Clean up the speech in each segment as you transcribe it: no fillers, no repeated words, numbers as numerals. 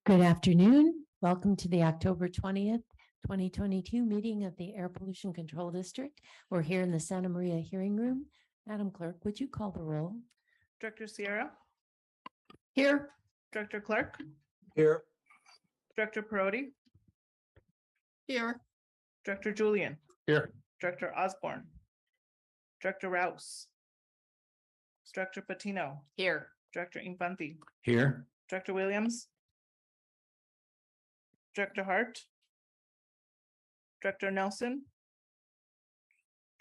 Good afternoon. Welcome to the October 20th, 2022 meeting of the Air Pollution Control District. We're here in the Santa Maria hearing room. Madam Clerk, would you call the roll? Director Sierra, Here. Director Clark, Here. Director Perotti, Here. Director Julian, Here. Director Osborne, Director Rouse, Director Patino, Here. Director Infanti, Here. Director Williams, Director Hart, Director Nelson,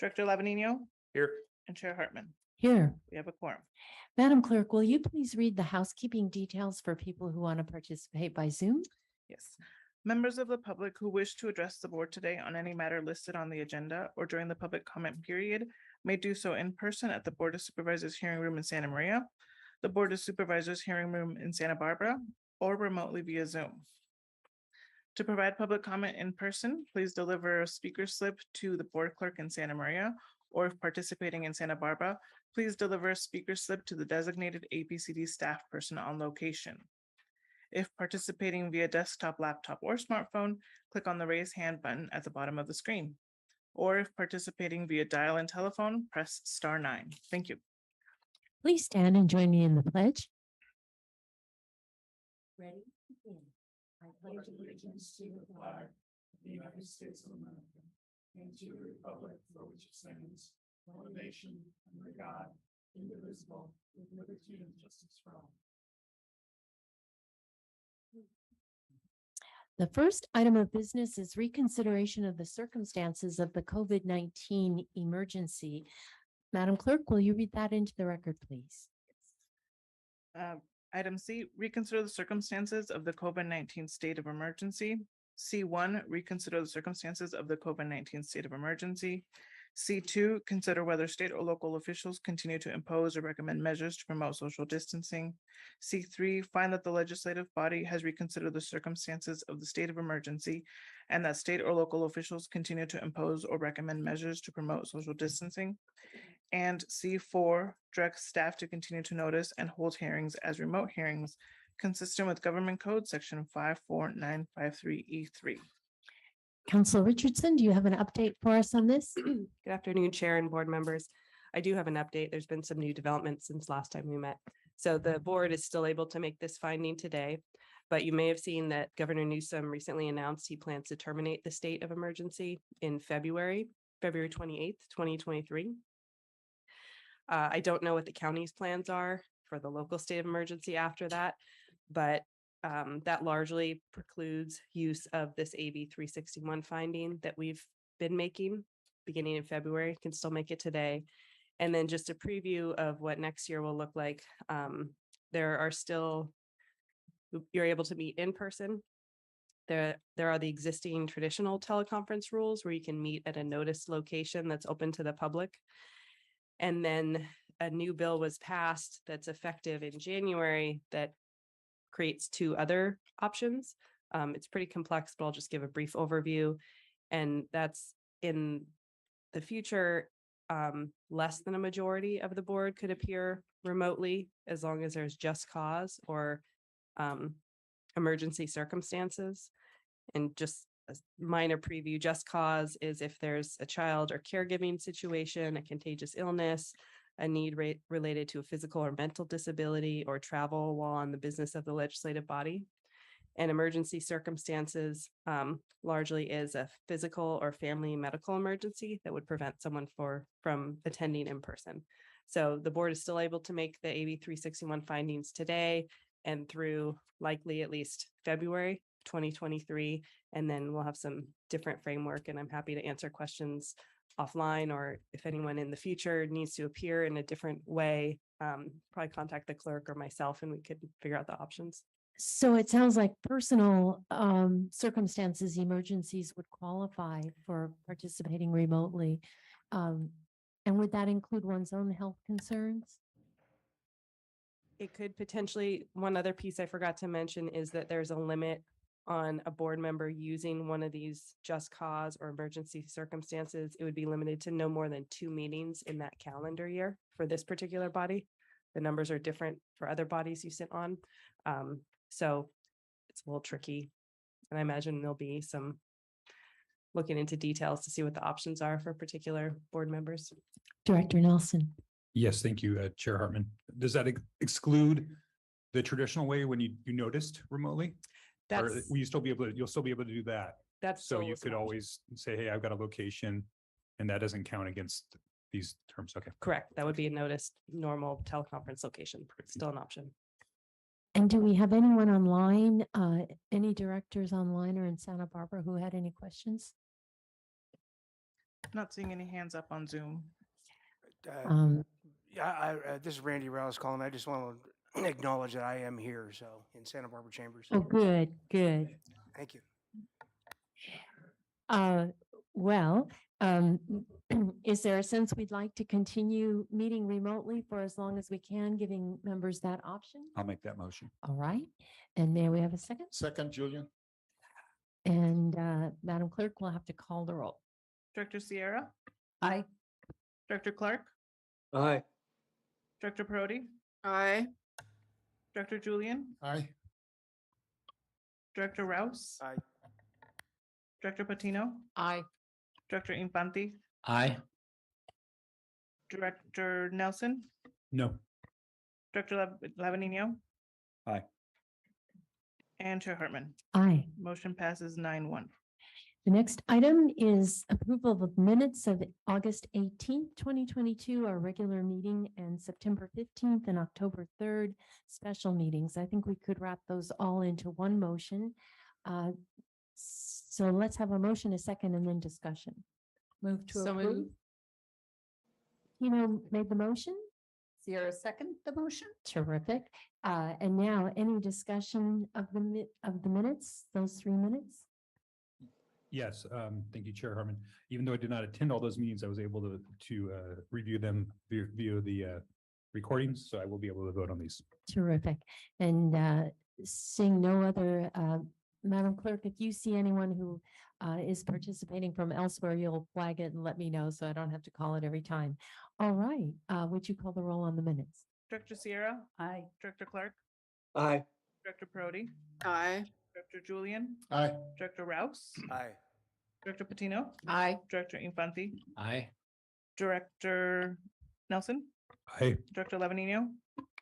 Director Lavanino, Here. and Chair Hartman. Here. We have a quorum. Madam Clerk, will you please read the housekeeping details for people who want to participate by Zoom? Yes. Members of the public who wish to address the board today on any matter listed on the agenda or during the public comment period may do so in person at the Board of Supervisors hearing room in Santa Maria, the Board of Supervisors hearing room in Santa Barbara, or remotely via Zoom. To provide public comment in person, please deliver a speaker slip to the board clerk in Santa Maria, or if participating in Santa Barbara, please deliver a speaker slip to the designated APCD staff person on location. If participating via desktop, laptop, or smartphone, click on the raise hand button at the bottom of the screen. Or if participating via dial-in telephone, press *9. Thank you. Please stand and join me in the pledge. Ready? I pledge allegiance to the flag of the United States of America and to the republic for which it stands, one nation, under God, indivisible, with liberty and justice for all. The first item of business is reconsideration of the circumstances of the COVID-19 emergency. Madam Clerk, will you read that into the record, please? Item C, reconsider the circumstances of the COVID-19 state of emergency. C1, reconsider the circumstances of the COVID-19 state of emergency. C2, consider whether state or local officials continue to impose or recommend measures to promote social distancing. C3, find that the legislative body has reconsidered the circumstances of the state of emergency and that state or local officials continue to impose or recommend measures to promote social distancing. And C4, direct staff to continue to notice and hold hearings as remote hearings consistent with Government Code Section 54953E3. Councilor Richardson, do you have an update for us on this? Good afternoon, Chair and board members. I do have an update. There's been some new developments since last time we met. So the board is still able to make this finding today, but you may have seen that Governor Newsom recently announced he plans to terminate the state of emergency in February 28th, 2023. I don't know what the county's plans are for the local state of emergency after that, but that largely precludes use of this AB 361 finding that we've been making beginning in February. Can still make it today. And then just a preview of what next year will look like. There are still, you're able to meet in person. There are the existing traditional teleconference rules where you can meet at a noticed location that's open to the public. And then a new bill was passed that's effective in January that creates two other options. It's pretty complex, but I'll just give a brief overview. And that's in the future, less than a majority of the board could appear remotely as long as there's just cause or emergency circumstances. And just a minor preview, just cause is if there's a child or caregiving situation, a contagious illness, a need related to a physical or mental disability, or travel while on the business of the legislative body. And emergency circumstances largely is a physical or family medical emergency that would prevent someone from attending in person. So the board is still able to make the AB 361 findings today and through likely at least February 2023. And then we'll have some different framework, and I'm happy to answer questions offline, or if anyone in the future needs to appear in a different way, probably contact the clerk or myself and we could figure out the options. So it sounds like personal circumstances, emergencies would qualify for participating remotely. And would that include one's own health concerns? It could potentially, one other piece I forgot to mention is that there's a limit on a board member using one of these just cause or emergency circumstances. It would be limited to no more than 2 meetings in that calendar year for this particular body. The numbers are different for other bodies you sit on. So it's a little tricky. And I imagine there'll be some looking into details to see what the options are for particular board members. Director Nelson. Yes, thank you, Chair Hartman. Does that exclude the traditional way when you noticed remotely? Or That's, will you still be able to, you'll still be able to do that? that's. So still you is an could option. always say, hey, I've got a location and that doesn't count against these terms. Okay. Correct. That would be a noticed normal teleconference location. Still an option. And do we have anyone online, any directors online or in Santa Barbara who had any questions? Not seeing any hands up on Zoom. Um, Yeah, this is Randy Rouse calling. I just want to acknowledge that I am here, so in Santa Barbara Chambers. oh, good, good. Thank you. Well, is there a sense we'd like to continue meeting remotely for as long as we can, giving members that option? I'll make that motion. All right. And may we have a second? Second, Julian. And Madam Clerk will have to call the roll. Director Sierra, Aye. Director Clark, Aye. Director Perotti, Aye. Director Julian, Aye. Director Rouse, Aye. Director Patino, Aye. Director Infante, Aye. Director Nelson, No. Director Lavanino. Aye. And Chair Hartman. Aye. Motion passes 9-1. The next item is approval of minutes of August 18th, 2022, our regular meeting, and September 15th and October 3rd, special meetings. I think we could wrap those all into one motion. So let's have a motion, a second, and then discussion. Move to So approve. moved. Made the motion. Sierra second the motion? Terrific. And now any discussion of the minutes, those 3 minutes? Yes, thank you, Chair Hartman. Even though I did not attend all those meetings, I was able to review them via the recordings, so I will be able to vote on these. Terrific. And seeing no other, Madam Clerk, if you see anyone who is participating from elsewhere, you'll flag it and let me know so I don't have to call it every time. All right, would you call the roll on the minutes? Director Sierra, Aye. Director Clark, Aye. Director Perotti, Aye. Director Julian, Aye. Director Rouse, Aye. Director Patino, Aye. Director Infante, Aye. Director Nelson, Aye. Director Lavanino.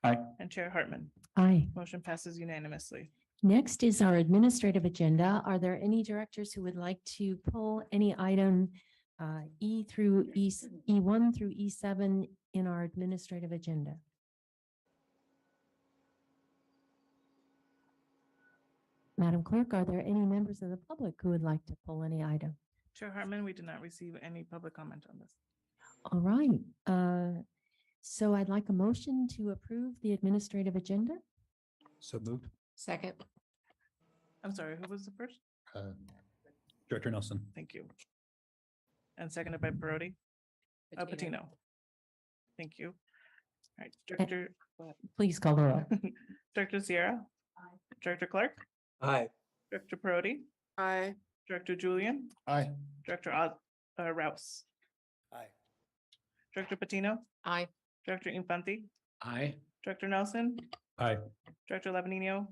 Aye. And Chair Hartman. Aye. Motion passes unanimously. Next is our administrative agenda. Are there any directors who would like to pull any item E through E1 through E7 in our administrative agenda? Madam Clerk, are there any members of the public who would like to pull any item? Chair Hartman, we did not receive any public comment on this. All right, so I'd like a motion to approve the administrative agenda. So moved. Second. I'm sorry, who was the first? Director Nelson. Thank you. And seconded by Perotti, Patino. Thank you. All right, Director, Please call the roll. Director Sierra. Director Clark, Aye. Director Perotti, Aye. Director Julian, Aye. Director Rouse, Aye. Director Patino, Aye. Director Infante, Aye. Director Nelson, Aye. Director Lavanino,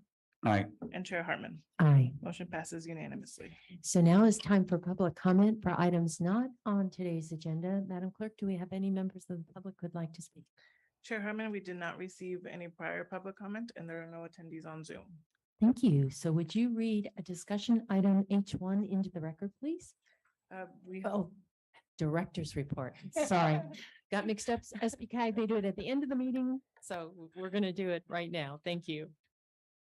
Aye. and Chair Hartman. Aye. Motion passes unanimously. So now is time for public comment for items not on today's agenda. Madam Clerk, do we have any members of the public who'd like to speak? Chair Hartman, we did not receive any prior public comment and there are no attendees on Zoom. Thank you. So would you read a discussion item H1 into the record, please? We Oh, director's report. Sorry, got mixed up. SPCAG, they do it at the end of the meeting. So we're going to do it right now. Thank you.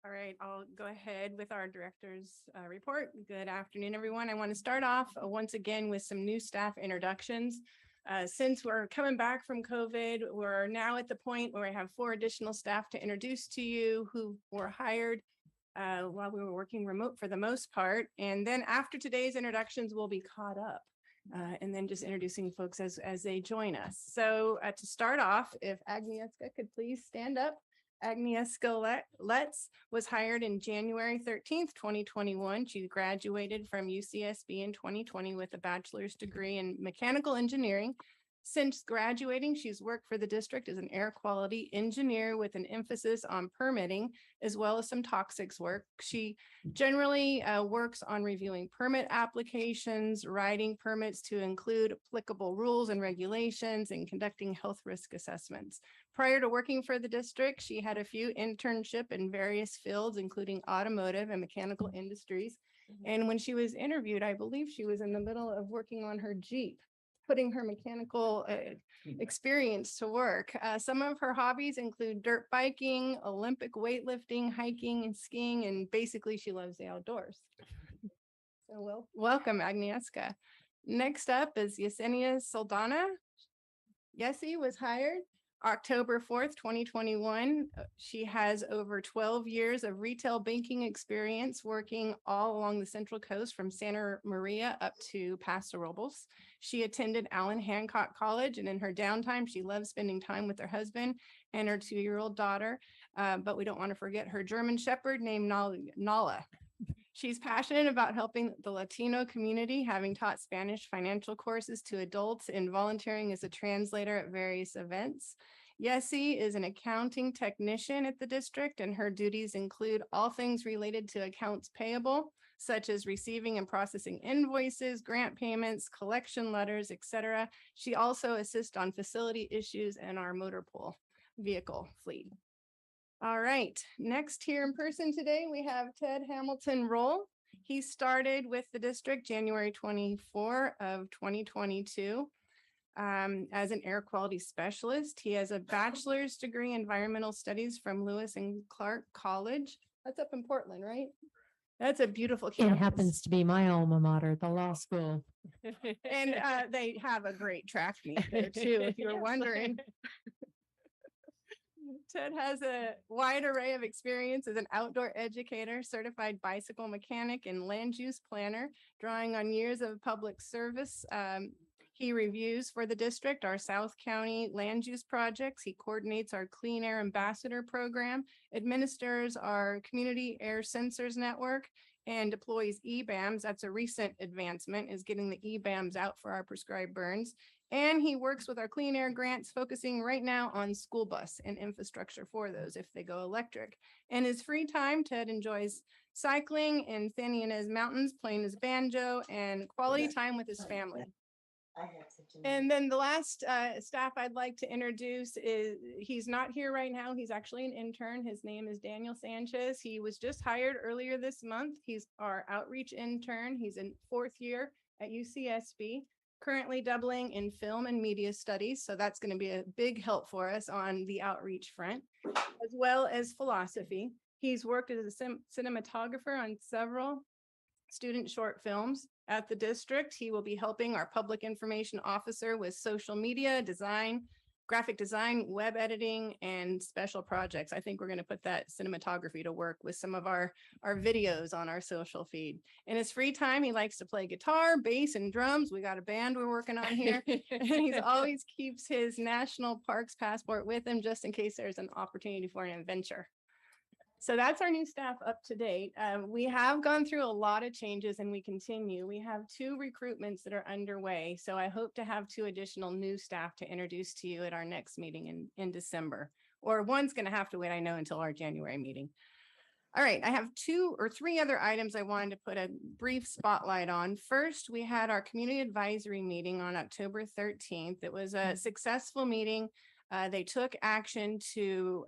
All right, I'll go ahead with our director's report. Good afternoon, everyone. I want to start off once again with some new staff introductions. Since we're coming back from COVID, we're now at the point where I have 4 additional staff to introduce to you who were hired while we were working remote for the most part. And then after today's introductions, we'll be caught up. And then just introducing folks as they join us. So to start off, if Agnieszka could please stand up. Agnieszka Letz was hired in January 13th, 2021. She graduated from UCSB in 2020 with a bachelor's degree in mechanical engineering, Since graduating, she's worked for the district as an air quality engineer with an emphasis on permitting as well as some toxics work. She generally works on reviewing permit applications, writing permits to include applicable rules and regulations, and conducting health risk assessments. Prior to working for the district, she had a few internship in various fields, including automotive and mechanical industries. And when she was interviewed, I believe she was in the middle of working on her Jeep, putting her mechanical experience to work. Some of her hobbies include dirt biking, Olympic weightlifting, hiking and skiing, and basically she loves the outdoors. So welcome, Agnieszka. Next up is Yesenia Saldana. Yessie was hired October 4th, 2021. She has over 12 years of retail banking experience working all along the Central Coast from Santa Maria up to Paso Robles. She attended Allen Hancock College, and in her downtime, she loves spending time with her husband and her 2-year-old daughter. But we don't want to forget her German Shepherd named Nala. She's passionate about helping the Latino community, having taught Spanish financial courses to adults and volunteering as a translator at various events. Yessie is an accounting technician at the district, and her duties include all things related to accounts payable, such as receiving and processing invoices, grant payments, collection letters, etc. She also assists on facility issues and our motor pool vehicle fleet. All right, next here in person today, we have Ted Hamilton Roll. He started with the district January 24 of 2022 as an air quality specialist. He has a bachelor's degree in environmental studies from Lewis and Clark College. That's up in Portland, right? That's a beautiful It campus. happens to be my alma mater, the law school. And they have a great track meet there too, if you're wondering. Ted has a wide array of experience as an outdoor educator, certified bicycle mechanic, and land use planner, drawing on years of public service. He reviews for the district our South County land use projects. He coordinates our Clean Air Ambassador program, administers our Community Air Sensors Network, and deploys EBAMs. That's a recent advancement, is getting the EBAMs out for our prescribed burns. And he works with our clean air grants, focusing right now on school bus and infrastructure for those if they go electric. In his free time, Ted enjoys cycling in San Ynez Mountains, playing his banjo, and quality time with his family. And then the last staff I'd like to introduce is, he's not here right now. He's actually an intern. His name is Daniel Sanchez. He was just hired earlier this month. He's our outreach intern. He's in 4th year at UCSB, currently doubling in film and media studies. So that's going to be a big help for us on the outreach front, as well as philosophy. He's worked as a cinematographer on several student short films at the district. He will be helping our public information officer with social media design, graphic design, web editing, and special projects. I think we're going to put that cinematography to work with some of our videos on our social feed. In his free time, he likes to play guitar, bass, and drums. We got a band we're working on here. And he's always keeps his national parks passport with him just in case there's an opportunity for an adventure. So that's our new staff up to date. We have gone through a lot of changes and we continue. We have 2 recruitments that are underway. So I hope to have 2 additional new staff to introduce to you at our next meeting in December. Or one's going to have to wait, I know, until our January meeting. All right, I have 2 or 3 other items I wanted to put a brief spotlight on. First, we had our community advisory meeting on October 13th. It was a successful meeting. They took action to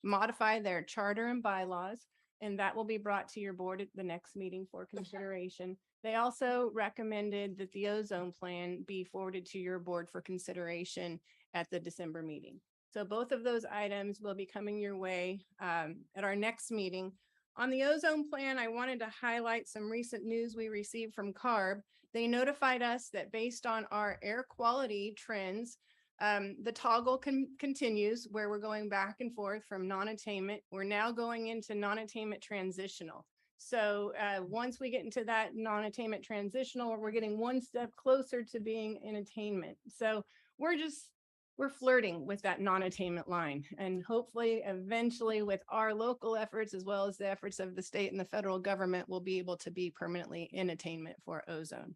modify their charter and bylaws, and that will be brought to your board at the next meeting for consideration. They also recommended that the ozone plan be forwarded to your board for consideration at the December meeting. So both of those items will be coming your way at our next meeting. On the ozone plan, I wanted to highlight some recent news we received from CARB. They notified us that based on our air quality trends, the toggle continues where we're going back and forth from non-attainment. We're now going into non-attainment transitional. So once we get into that non-attainment transitional, we're getting one step closer to being in attainment. So we're flirting with that non-attainment line, and hopefully eventually with our local efforts, as well as the efforts of the state and the federal government, we'll be able to be permanently in attainment for ozone.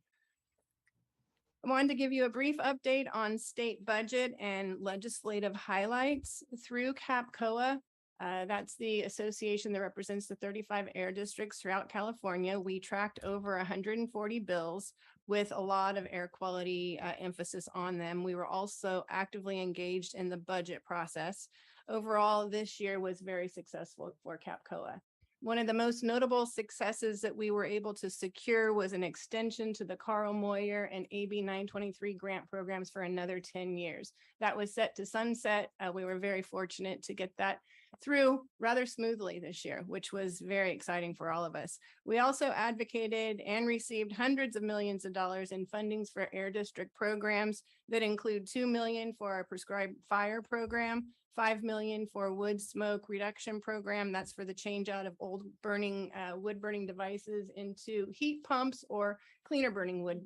I wanted to give you a brief update on state budget and legislative highlights through CAPCOA. That's the association that represents the 35 air districts throughout California. We tracked over 140 bills with a lot of air quality emphasis on them. We were also actively engaged in the budget process. Overall, this year was very successful for CAPCOA. One of the most notable successes that we were able to secure was an extension to the Carl Moyer and AB 923 grant programs for another 10 years. That was set to sunset. We were very fortunate to get that through rather smoothly this year, which was very exciting for all of us. We also advocated and received hundreds of millions of dollars in fundings for air district programs that include $2 million for our prescribed fire program, $5 million for wood smoke reduction program. That's for the change out of old burning wood burning devices into heat pumps or cleaner burning wood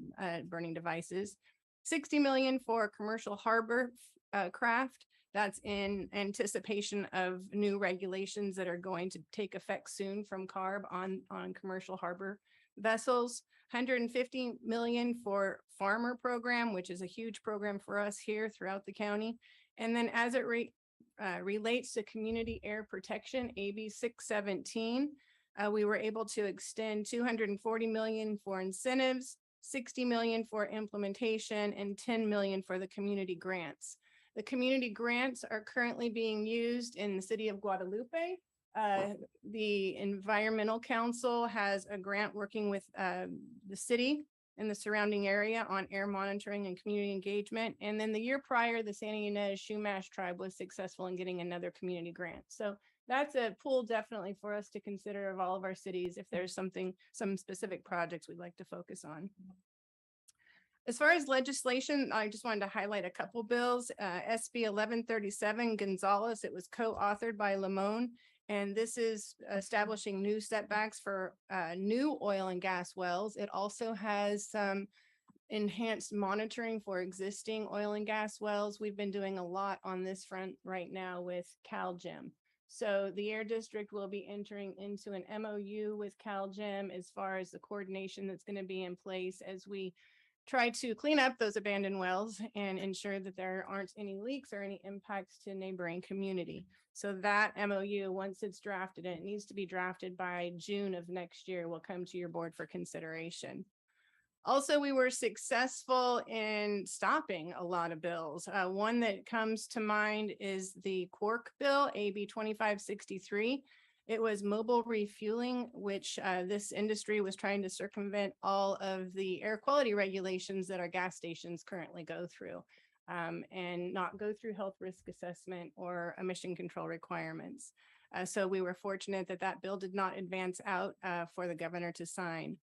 burning devices. $60 million for commercial harbor craft. That's in anticipation of new regulations that are going to take effect soon from CARB on commercial harbor vessels. $150 million for farmer program, which is a huge program for us here throughout the county. And then as it relates to community air protection, AB 617, we were able to extend $240 million for incentives, $60 million for implementation, and $10 million for the community grants. The community grants are currently being used in the city of Guadalupe. The Environmental Council has a grant working with the city and the surrounding area on air monitoring and community engagement. And then the year prior, the Santa Ynez Chumash tribe was successful in getting another community grant. So that's a pool definitely for us to consider of all of our cities if there's some specific projects we'd like to focus on. As far as legislation, I just wanted to highlight a couple bills. SB 1137 Gonzalez, it was co-authored by Limon, and this is establishing new setbacks for new oil and gas wells. It also has some enhanced monitoring for existing oil and gas wells. We've been doing a lot on this front right now with CalGEM. So the Air District will be entering into an MOU with CalGEM as far as the coordination that's going to be in place as we try to clean up those abandoned wells and ensure that there aren't any leaks or any impacts to neighboring community. So that MOU, once it's drafted, and it needs to be drafted by June of next year, will come to your board for consideration. Also, we were successful in stopping a lot of bills. One that comes to mind is the Quark bill, AB 2563. It was mobile refueling, which this industry was trying to circumvent all of the air quality regulations that our gas stations currently go through and not go through health risk assessment or emission control requirements. So we were fortunate that that bill did not advance out for the governor to sign.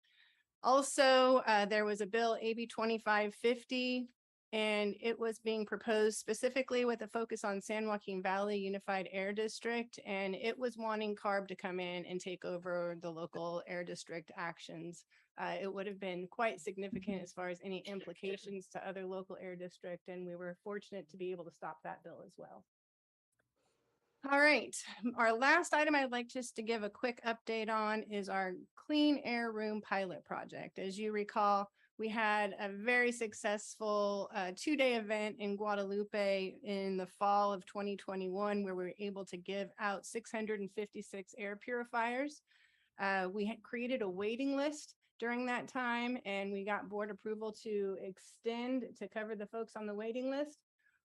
Also, there was a bill, AB 2550, and it was being proposed specifically with a focus on San Joaquin Valley Unified Air District, and it was wanting CARB to come in and take over the local air district actions. It would have been quite significant as far as any implications to other local air district, and we were fortunate to be able to stop that bill as well. All right, our last item I'd like just to give a quick update on is our Clean Air Room pilot project. As you recall, we had a very successful two-day event in Guadalupe in the fall of 2021, where we were able to give out 656 air purifiers. We had created a waiting list during that time, and we got board approval to extend to cover the folks on the waiting list.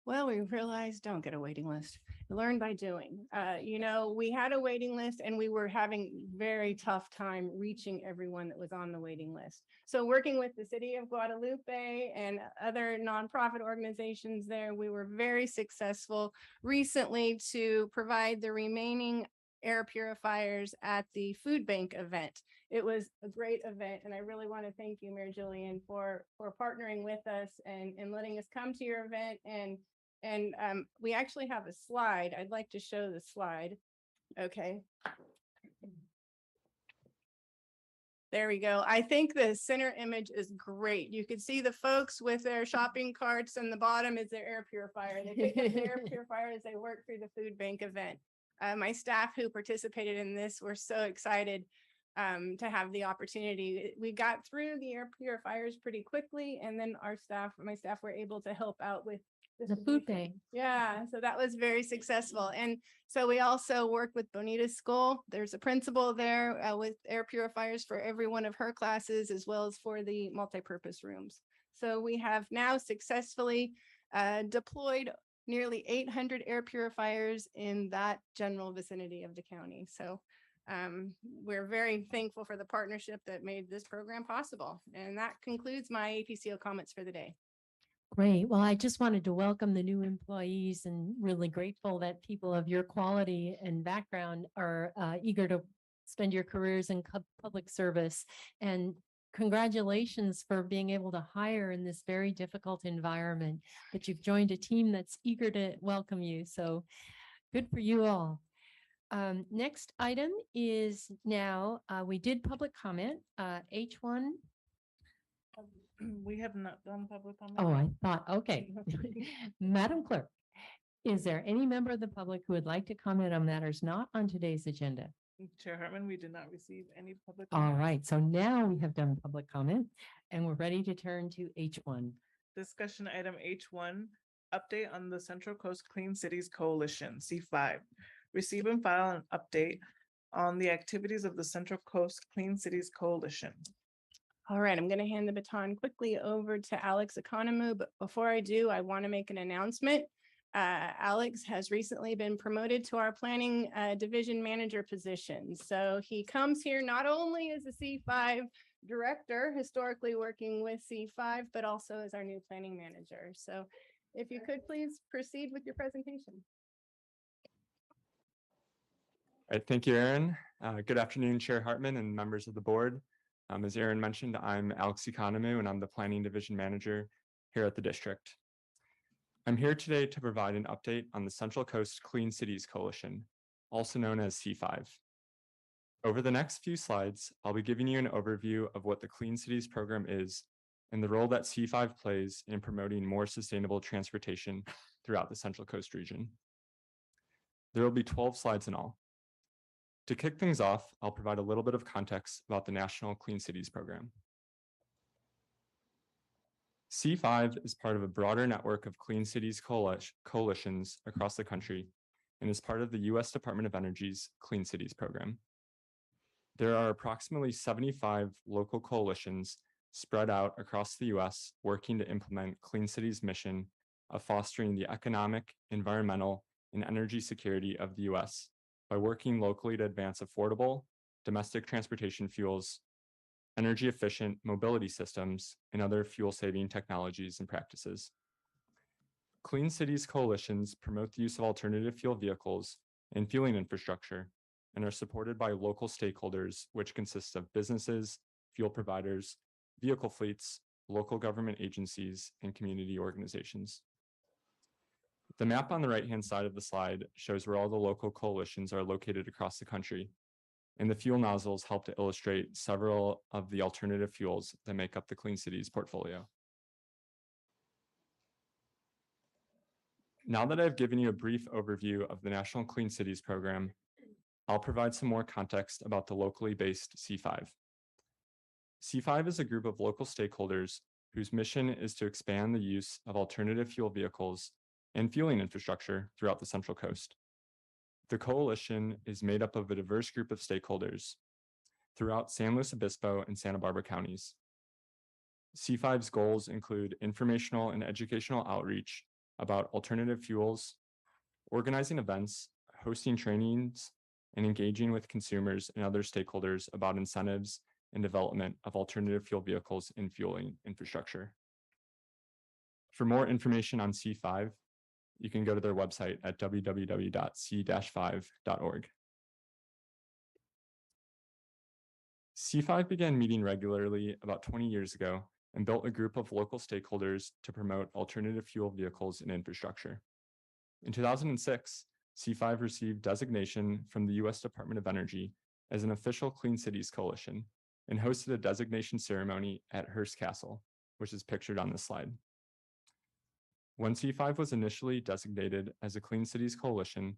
Well, we realized don't get a waiting list. Learn by doing. You know, we had a waiting list and we were having very tough time reaching everyone that was on the waiting list. So working with the city of Guadalupe and other nonprofit organizations there, we were very successful recently to provide the remaining air purifiers at the food bank event. It was a great event, and I really want to thank you, Mayor Jillian, for partnering with us and letting us come to your event. And we actually have a slide. I'd like to show the slide. Okay. There we go. I think the center image is great. You can see the folks with their shopping carts, and the bottom is their air purifier. They pick up their air purifier as they work through the food bank event. My staff who participated in this were so excited. to have the opportunity. We got through the air purifiers pretty quickly, and then my staff were able to help out with The food distribution. bank. Yeah, so that was very successful. And so we also work with Bonita School. There's a principal there with air purifiers for every one of her classes, as well as for the multipurpose rooms. So we have now successfully deployed nearly 800 air purifiers in that general vicinity of the county. So we're very thankful for the partnership that made this program possible. And that concludes my APCO comments for the day. Great. Well, I just wanted to welcome the new employees and really grateful that people of your quality and background are eager to spend your careers in public service. And congratulations for being able to hire in this very difficult environment, but you've joined a team that's eager to welcome you. So good for you all. Next item is now, we did public comment, H1. We have not done public comment. Oh, I thought, okay. Madam Clerk, is there any member of the public who would like to comment on matters not on today's agenda? Chair Hartman, we did not receive any public. All comments. right, so now we have done public comment and we're ready to turn to H1. Discussion item H1, update on the Central Coast Clean Cities Coalition, C5. Receive and file an update on the activities of the Central Coast Clean Cities Coalition. All right, I'm going to hand the baton quickly over to Alex Economou, but before I do, I want to make an announcement. Alex has recently been promoted to our planning division manager position. So he comes here not only as a C5 director, historically working with C5, but also as our new planning manager. So if you could please proceed with your presentation. All right, thank you, Erin. Good afternoon, Chair Hartman and members of the board. As Erin mentioned, I'm Alex Economou and I'm the Planning Division Manager here at the district. I'm here today to provide an update on the Central Coast Clean Cities Coalition, also known as C5. Over the next few slides, I'll be giving you an overview of what the Clean Cities program is and the role that C5 plays in promoting more sustainable transportation throughout the Central Coast region. There will be 12 slides in all. To kick things off, I'll provide a little bit of context about the National Clean Cities program. C5 is part of a broader network of Clean Cities coalitions across the country and is part of the U.S. Department of Energy's Clean Cities program. There are approximately 75 local coalitions spread out across the U.S. working to implement Clean Cities' mission of fostering the economic, environmental, and energy security of the U.S. by working locally to advance affordable, domestic transportation fuels, energy efficient mobility systems, and other fuel-saving technologies and practices. Clean Cities coalitions promote the use of alternative fuel vehicles and fueling infrastructure and are supported by local stakeholders, which consists of businesses, fuel providers, vehicle fleets, local government agencies, and community organizations. The map on the right-hand side of the slide shows where all the local coalitions are located across the country, and the fuel nozzles help to illustrate several of the alternative fuels that make up the Clean Cities portfolio. Now that I've given you a brief overview of the National Clean Cities program, I'll provide some more context about the locally based C5. C5 is a group of local stakeholders whose mission is to expand the use of alternative fuel vehicles and fueling infrastructure throughout the Central Coast. The coalition is made up of a diverse group of stakeholders throughout San Luis Obispo and Santa Barbara counties. C5's goals include informational and educational outreach about alternative fuels, organizing events, hosting trainings, and engaging with consumers and other stakeholders about incentives and development of alternative fuel vehicles and fueling infrastructure. For more information on C5, you can go to their website at www.c-5.org. C5 began meeting regularly about 20 years ago and built a group of local stakeholders to promote alternative fuel vehicles and infrastructure. In 2006, C5 received designation from the U.S. Department of Energy as an official Clean Cities coalition and hosted a designation ceremony at Hearst Castle, which is pictured on this slide. When C5 was initially designated as a Clean Cities coalition,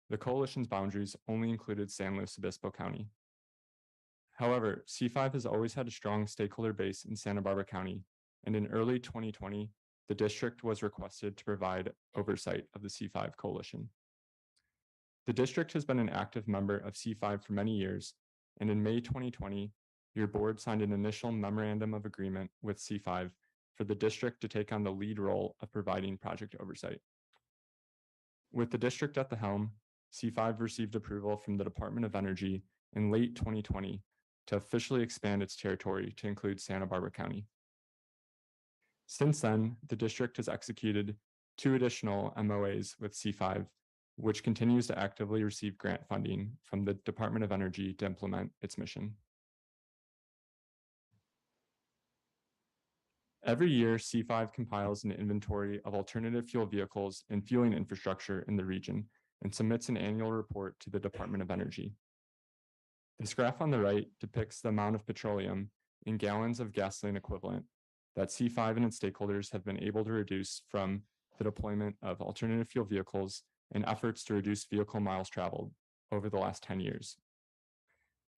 the coalition's boundaries only included San Luis Obispo County. However, C5 has always had a strong stakeholder base in Santa Barbara County, and in early 2020, the district was requested to provide oversight of the C5 coalition. The district has been an active member of C5 for many years, and in May 2020, your board signed an initial memorandum of agreement with C5 for the district to take on the lead role of providing project oversight. With the district at the helm, C5 received approval from the Department of Energy in late 2020 to officially expand its territory to include Santa Barbara County. Since then, the district has executed 2 additional MOAs with C5, which continues to actively receive grant funding from the Department of Energy to implement its mission. Every year, C5 compiles an inventory of alternative fuel vehicles and fueling infrastructure in the region and submits an annual report to the Department of Energy. This graph on the right depicts the amount of petroleum in gallons of gasoline equivalent that C5 and its stakeholders have been able to reduce from the deployment of alternative fuel vehicles and efforts to reduce vehicle miles traveled over the last 10 years.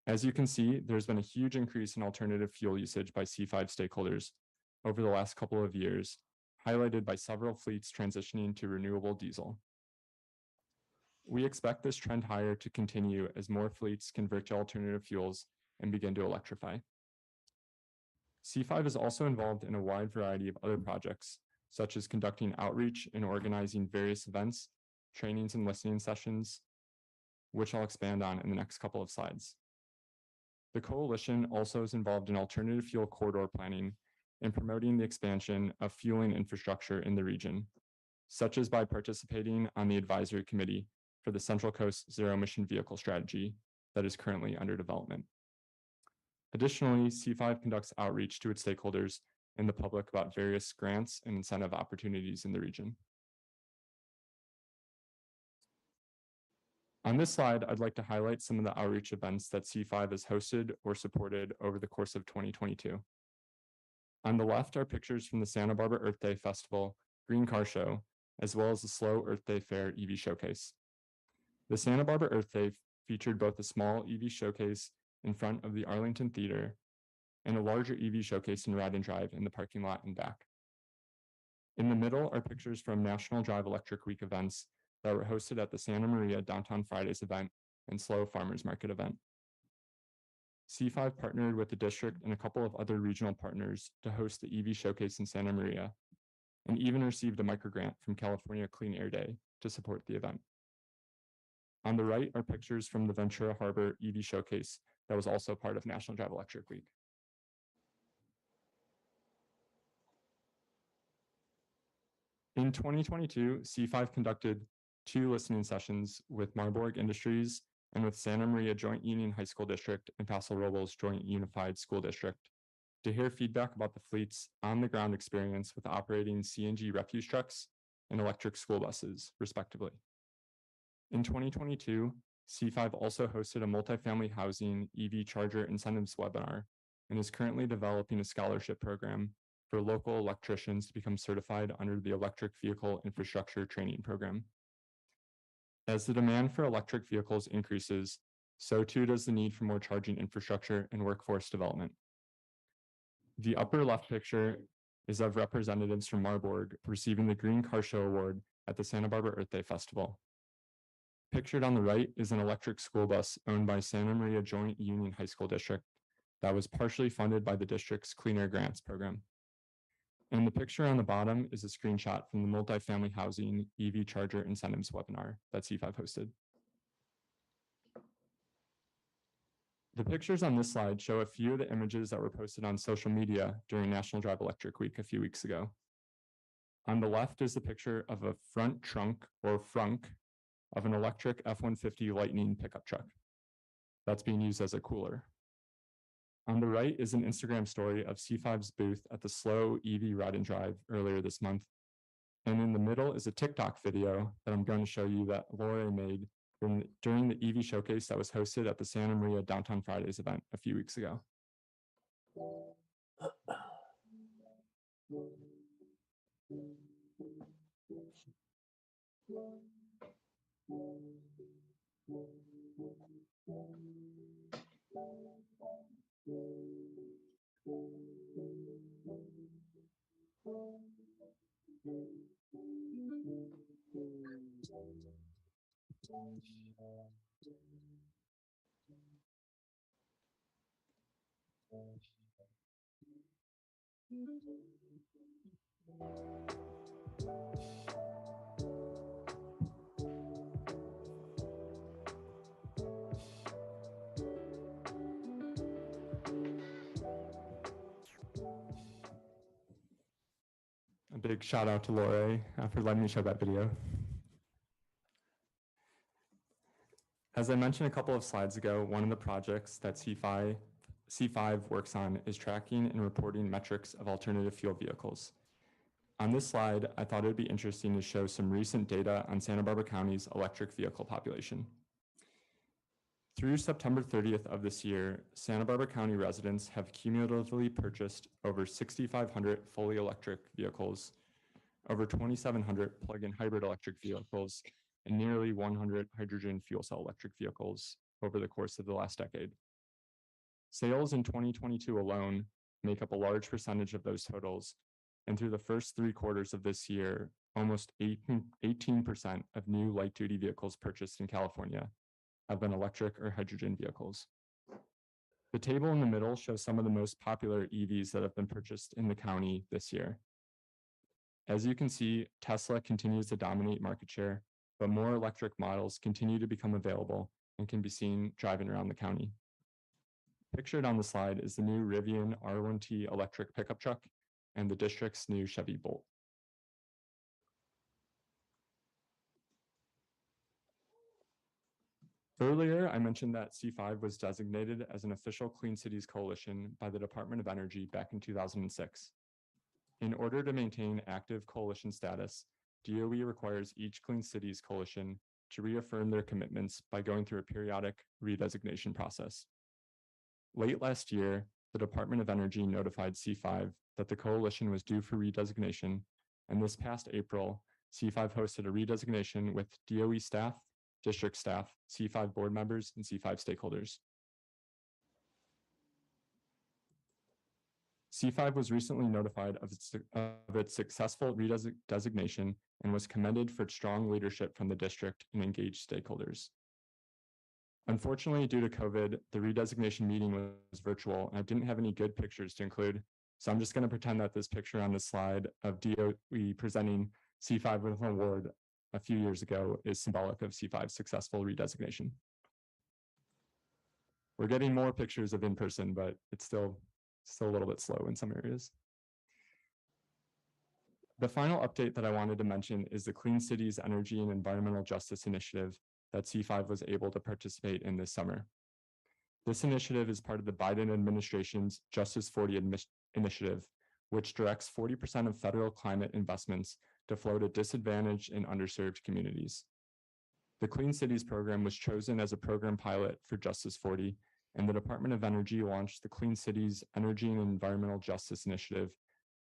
As you can see, there's been a huge increase in alternative fuel usage by C5 stakeholders over the last couple of years, highlighted by several fleets transitioning to renewable diesel. We expect this trend higher to continue as more fleets convert to alternative fuels and begin to electrify. C5 is also involved in a wide variety of other projects, such as conducting outreach and organizing various events, trainings, and listening sessions, which I'll expand on in the next couple of slides. The coalition also is involved in alternative fuel corridor planning and promoting the expansion of fueling infrastructure in the region, such as by participating on the advisory committee for the Central Coast Zero Emission Vehicle Strategy that is currently under development. Additionally, C5 conducts outreach to its stakeholders and the public about various grants and incentive opportunities in the region. On this slide, I'd like to highlight some of the outreach events that C5 has hosted or supported over the course of 2022. On the left are pictures from the Santa Barbara Earth Day Festival, Green Car Show, as well as the Slow Earth Day Fair EV Showcase. The Santa Barbara Earth Day featured both a small EV showcase in front of the Arlington Theater and a larger EV showcase in Ride and Drive in the parking lot and back. In the middle are pictures from National Drive Electric Week events that were hosted at the Santa Maria Downtown Fridays event and Slow Farmers Market event. C5 partnered with the district and a couple of other regional partners to host the EV showcase in Santa Maria, and even received a microgrant from California Clean Air Day to support the event. On the right are pictures from the Ventura Harbor EV showcase that was also part of National Drive Electric Week. In 2022, C5 conducted 2 listening sessions with Marburg Industries and with Santa Maria Joint Union High School District and Paso Robles Joint Unified School District to hear feedback about the fleet's on-the-ground experience with operating CNG refuse trucks and electric school buses, respectively. In 2022, C5 also hosted a multifamily housing EV charger incentives webinar and is currently developing a scholarship program for local electricians to become certified under the Electric Vehicle Infrastructure Training Program. As the demand for electric vehicles increases, so too does the need for more charging infrastructure and workforce development. The upper left picture is of representatives from Marburg receiving the Green Car Show Award at the Santa Barbara Earth Day Festival. Pictured on the right is an electric school bus owned by Santa Maria Joint Union High School District that was partially funded by the district's Clean Air Grants program. And the picture on the bottom is a screenshot from the multifamily housing EV charger incentives webinar that C5 hosted. The pictures on this slide show a few of the images that were posted on social media during National Drive Electric Week a few weeks ago. On the left is the picture of a front trunk or frunk of an electric F-150 Lightning pickup truck that's being used as a cooler. On the right is an Instagram story of C5's booth at the Slow EV Ride and Drive earlier this month. And in the middle is a TikTok video that I'm going to show you that Laura made during the EV showcase that was hosted at the Santa Maria Downtown Fridays event a few weeks ago. A big shout out to Lore for letting me show that video. As I mentioned a couple of slides ago, one of the projects that C5 works on is tracking and reporting metrics of alternative fuel vehicles. On this slide, I thought it would be interesting to show some recent data on Santa Barbara County's electric vehicle population. Through September 30th of this year, Santa Barbara County residents have cumulatively purchased over 6,500 fully electric vehicles, over 2,700 plug-in hybrid electric vehicles, and nearly 100 hydrogen fuel cell electric vehicles over the course of the last decade. Sales in 2022 alone make up a large percentage of those totals, and through the first 3 quarters of this year, almost 18% of new light-duty vehicles purchased in California have been electric or hydrogen vehicles. The table in the middle shows some of the most popular EVs that have been purchased in the county this year. As you can see, Tesla continues to dominate market share, but more electric models continue to become available and can be seen driving around the county. Pictured on the slide is the new Rivian R1T electric pickup truck and the district's new Chevy Bolt. Earlier, I mentioned that C5 was designated as an official Clean Cities Coalition by the Department of Energy back in 2006. In order to maintain active coalition status, DOE requires each Clean Cities Coalition to reaffirm their commitments by going through a periodic redesignation process. Late last year, the Department of Energy notified C5 that the coalition was due for redesignation, and this past April, C5 hosted a redesignation with DOE staff, district staff, C5 board members, and C5 stakeholders. C5 was recently notified of its successful redesignation and was commended for its strong leadership from the district and engaged stakeholders. Unfortunately, due to COVID, the redesignation meeting was virtual, and I didn't have any good pictures to include, so I'm just going to pretend that this picture on the slide of DOE presenting C5 with an award a few years ago is symbolic of C5's successful redesignation. We're getting more pictures of in person, but it's still a little bit slow in some areas. The final update that I wanted to mention is the Clean Cities Energy and Environmental Justice Initiative that C5 was able to participate in this summer. This initiative is part of the Biden administration's Justice 40 initiative, which directs 40% of federal climate investments to flow to disadvantaged and underserved communities. The Clean Cities program was chosen as a program pilot for Justice 40, and the Department of Energy launched the Clean Cities Energy and Environmental Justice Initiative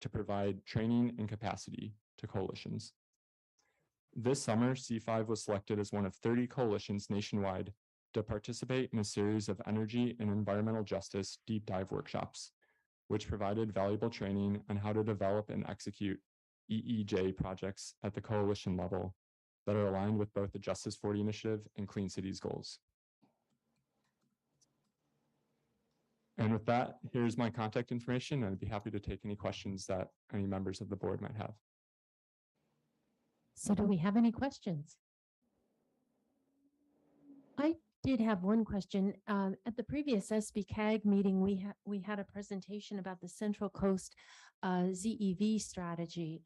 to provide training and capacity to coalitions. This summer, C5 was selected as one of 30 coalitions nationwide to participate in a series of energy and environmental justice deep dive workshops, which provided valuable training on how to develop and execute EEJ projects at the coalition level that are aligned with both the Justice 40 initiative and Clean Cities goals. And with that, here's my contact information. I'd be happy to take any questions that any members of the board might have. So do we have any questions? I did have one question. At the previous SBCAG meeting, we had a presentation about the Central Coast ZEV strategy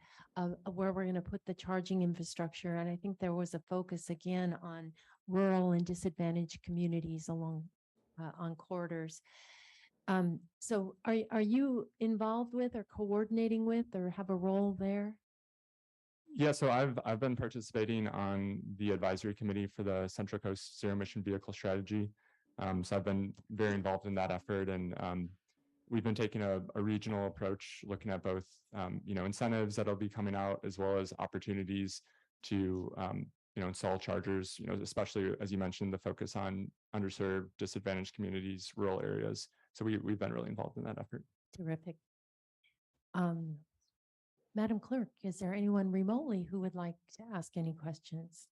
where we're going to put the charging infrastructure. And I think there was a focus again on rural and disadvantaged communities along on corridors. So are you involved with or coordinating with or have a role there? Yeah, so I've been participating on the advisory committee for the Central Coast Zero Emission Vehicle Strategy. So I've been very involved in that effort, and we've been taking a regional approach, looking at both incentives that'll be coming out as well as opportunities to install chargers. Especially as you mentioned, the focus on underserved, disadvantaged communities, rural areas. So we've been really involved in that effort. Terrific. Madam Clerk, is there anyone remotely who would like to ask any questions?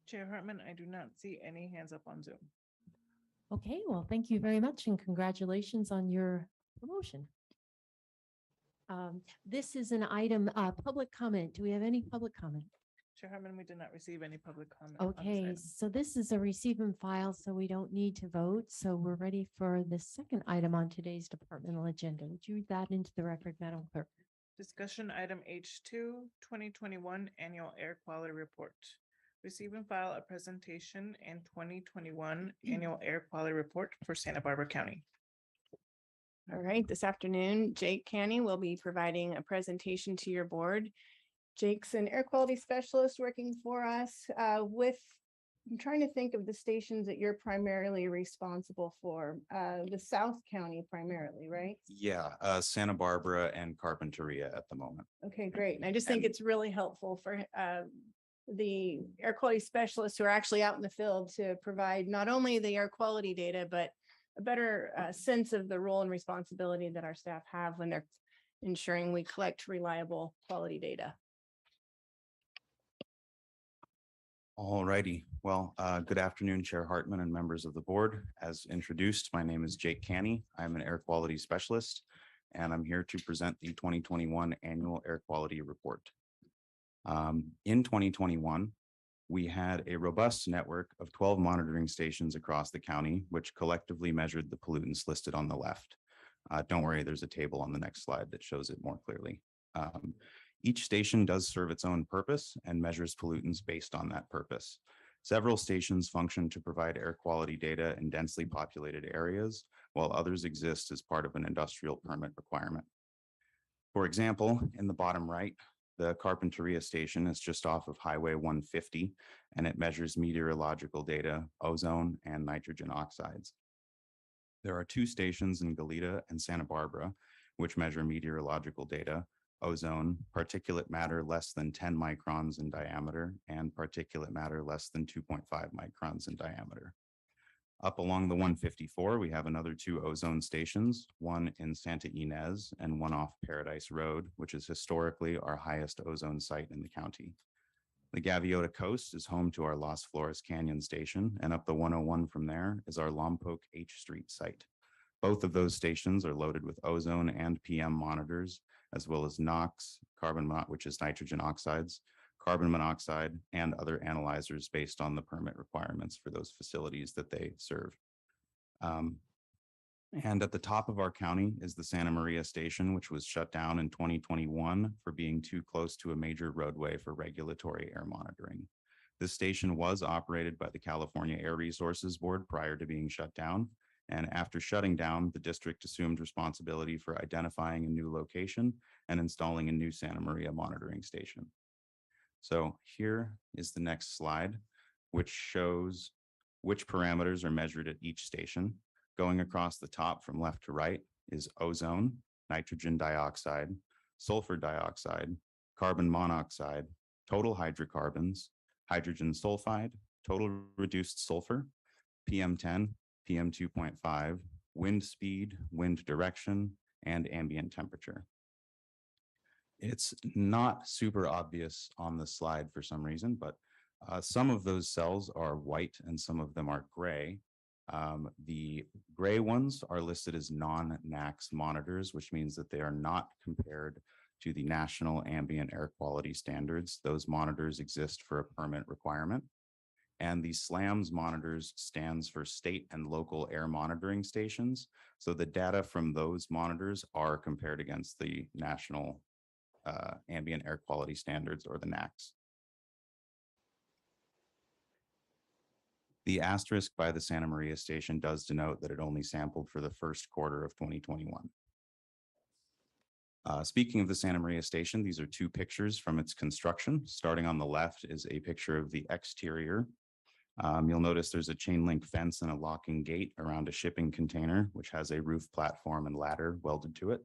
Chair Hartman, I do not see any hands up on Zoom. Okay, well, thank you very much and congratulations on your promotion. This is an item, public comment. Do we have any public comment? Chair Hartman, we did not receive any public comment. on this Okay, item. so this is a receive and file, so we don't need to vote. So we're ready for the second item on today's departmental agenda. Would you read that into the record, Madam Clerk? Discussion item H2, 2021 Annual Air Quality Report. Receive and file a presentation and 2021 Annual Air Quality Report for Santa Barbara County. All right, this afternoon, Jake Canny will be providing a presentation to your board. Jake's an air quality specialist working for us I'm trying to think of the stations that you're primarily responsible for, the South County primarily, right? Yeah, Santa Barbara and Carpinteria at the moment. Okay, great. And I just think it's really helpful for the air quality specialists who are actually out in the field to provide not only the air quality data, but a better sense of the role and responsibility that our staff have when they're ensuring we collect reliable quality data. All righty. Well, good afternoon, Chair Hartman and members of the board. As introduced, my name is Jake Canny. I'm an air quality specialist, and I'm here to present the 2021 Annual Air Quality Report. In 2021, we had a robust network of 12 monitoring stations across the county, which collectively measured the pollutants listed on the left. Don't worry, there's a table on the next slide that shows it more clearly. Each station does serve its own purpose and measures pollutants based on that purpose. Several stations function to provide air quality data in densely populated areas, while others exist as part of an industrial permit requirement. For example, in the bottom right, the Carpinteria station is just off of Highway 150, and it measures meteorological data, ozone, and nitrogen oxides. There are two stations in Goleta and Santa Barbara, which measure meteorological data, ozone, particulate matter less than 10 microns in diameter, and particulate matter less than 2.5 microns in diameter. Up along the 154, we have another two ozone stations, one in Santa Ynez and one off Paradise Road, which is historically our highest ozone site in the county. The Gaviota Coast is home to our Las Flores Canyon station, and up the 101 from there is our Lompoc H Street site. Both of those stations are loaded with ozone and PM monitors, as well as NOx, which is nitrogen oxides, carbon monoxide, and other analyzers based on the permit requirements for those facilities that they serve. And at the top of our county is the Santa Maria station, which was shut down in 2021 for being too close to a major roadway for regulatory air monitoring. This station was operated by the California Air Resources Board prior to being shut down. And after shutting down, the district assumed responsibility for identifying a new location and installing a new Santa Maria monitoring station. So here is the next slide, which shows which parameters are measured at each station. Going across the top from left to right is ozone, nitrogen dioxide, sulfur dioxide, carbon monoxide, total hydrocarbons, hydrogen sulfide, total reduced sulfur, PM10, PM 2.5, wind speed, wind direction, and ambient temperature. It's not super obvious on the slide for some reason, but some of those cells are white and some of them are gray. The gray ones are listed as non-NACS monitors, which means that they are not compared to the National Ambient Air Quality Standards. Those monitors exist for a permit requirement. And the SLAMS monitors stands for state and local air monitoring stations. So the data from those monitors are compared against the National Ambient Air Quality Standards, or the NACS. The asterisk by the Santa Maria station does denote that it only sampled for the first quarter of 2021. Speaking of the Santa Maria station, these are two pictures from its construction. Starting on the left is a picture of the exterior. You'll notice there's a chain link fence and a locking gate around a shipping container, which has a roof platform and ladder welded to it.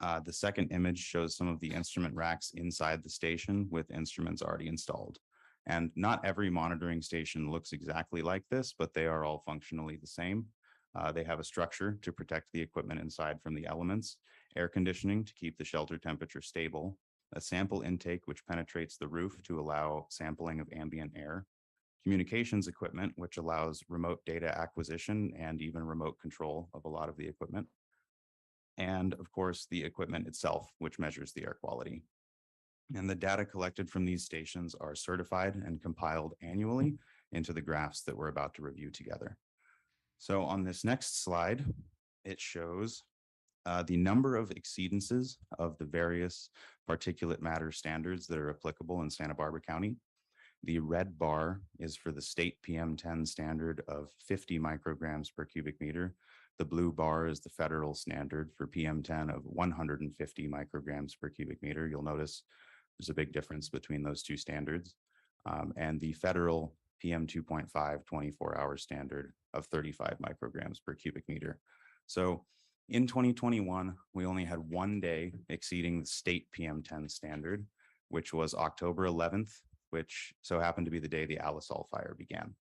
The second image shows some of the instrument racks inside the station with instruments already installed. And not every monitoring station looks exactly like this, but they are all functionally the same. They have a structure to protect the equipment inside from the elements, air conditioning to keep the shelter temperature stable, a sample intake which penetrates the roof to allow sampling of ambient air, communications equipment, which allows remote data acquisition and even remote control of a lot of the equipment, and of course, the equipment itself, which measures the air quality. And the data collected from these stations are certified and compiled annually into the graphs that we're about to review together. So on this next slide, it shows the number of exceedances of the various particulate matter standards that are applicable in Santa Barbara County. The red bar is for the state PM10 standard of 50 micrograms per cubic meter. The blue bar is the federal standard for PM10 of 150 micrograms per cubic meter. You'll notice there's a big difference between those two standards. And the federal PM 2.5 24-hour standard of 35 micrograms per cubic meter. So in 2021, we only had one day exceeding the state PM10 standard, which was October 11th, which so happened to be the day the Alisol fire began.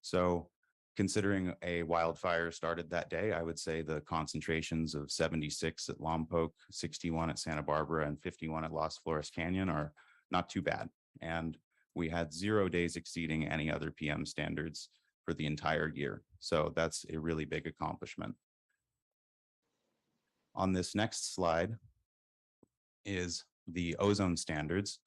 So considering a wildfire started that day, I would say the concentrations of 76 at Lompoc, 61 at Santa Barbara, and 51 at Las Flores Canyon are not too bad. And we had 0 days exceeding any other PM standards for the entire year. So that's a really big accomplishment. On this next slide is the ozone standards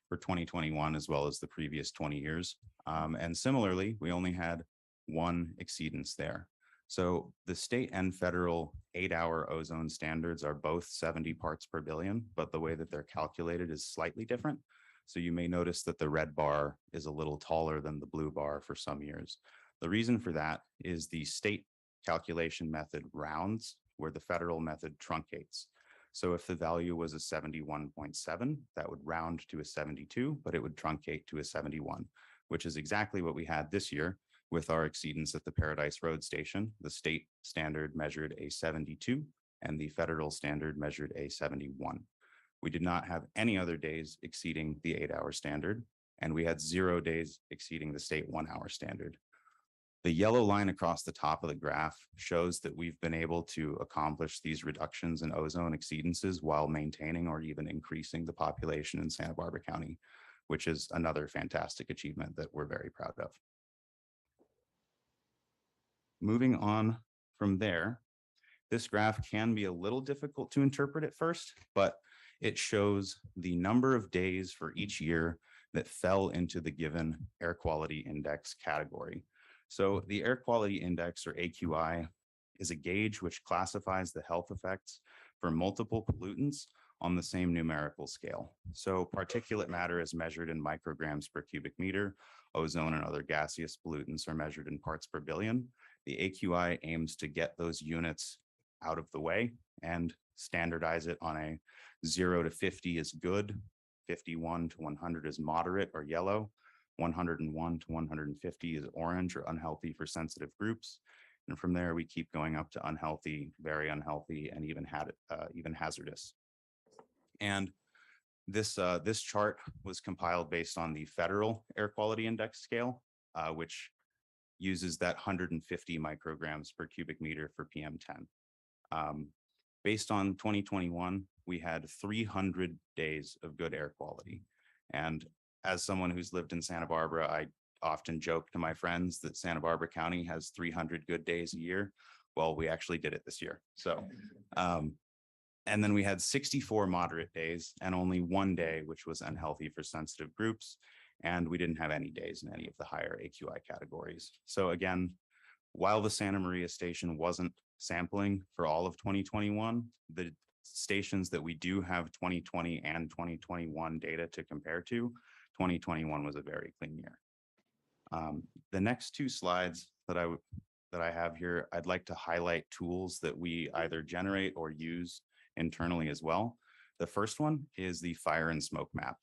for 2021, as well as the previous 20 years. And similarly, we only had one exceedance there. So the state and federal 8-hour ozone standards are both 70 parts per billion, but the way that they're calculated is slightly different. So you may notice that the red bar is a little taller than the blue bar for some years. The reason for that is the state calculation method rounds where the federal method truncates. So if the value was a 71.7, that would round to a 72, but it would truncate to a 71, which is exactly what we had this year with our exceedance at the Paradise Road Station. The state standard measured a 72 and the federal standard measured a 71. We did not have any other days exceeding the 8-hour standard, and we had 0 days exceeding the state 1-hour standard. The yellow line across the top of the graph shows that we've been able to accomplish these reductions in ozone exceedances while maintaining or even increasing the population in Santa Barbara County, which is another fantastic achievement that we're very proud of. Moving on from there, this graph can be a little difficult to interpret at first, but it shows the number of days for each year that fell into the given air quality index category. So the air quality index, or AQI, is a gauge which classifies the health effects for multiple pollutants on the same numerical scale. So particulate matter is measured in micrograms per cubic meter. Ozone and other gaseous pollutants are measured in parts per billion. The AQI aims to get those units out of the way and standardize it on a 0 to 50 is good, 51 to 100 is moderate or yellow, 101 to 150 is orange or unhealthy for sensitive groups. And from there, we keep going up to unhealthy, very unhealthy, and even hazardous. And this chart was compiled based on the federal air quality index scale, which uses that 150 micrograms per cubic meter for PM10. Based on 2021, we had 300 days of good air quality. And as someone who's lived in Santa Barbara, I often joke to my friends that Santa Barbara County has 300 good days a year. Well, we actually did it this year. So, and then we had 64 moderate days and only one day, which was unhealthy for sensitive groups. And we didn't have any days in any of the higher AQI categories. So again, while the Santa Maria station wasn't sampling for all of 2021, the stations that we do have 2020 and 2021 data to compare to, 2021 was a very clean year. The next two slides that I have here, I'd like to highlight tools that we either generate or use internally as well. The first one is the fire and smoke map.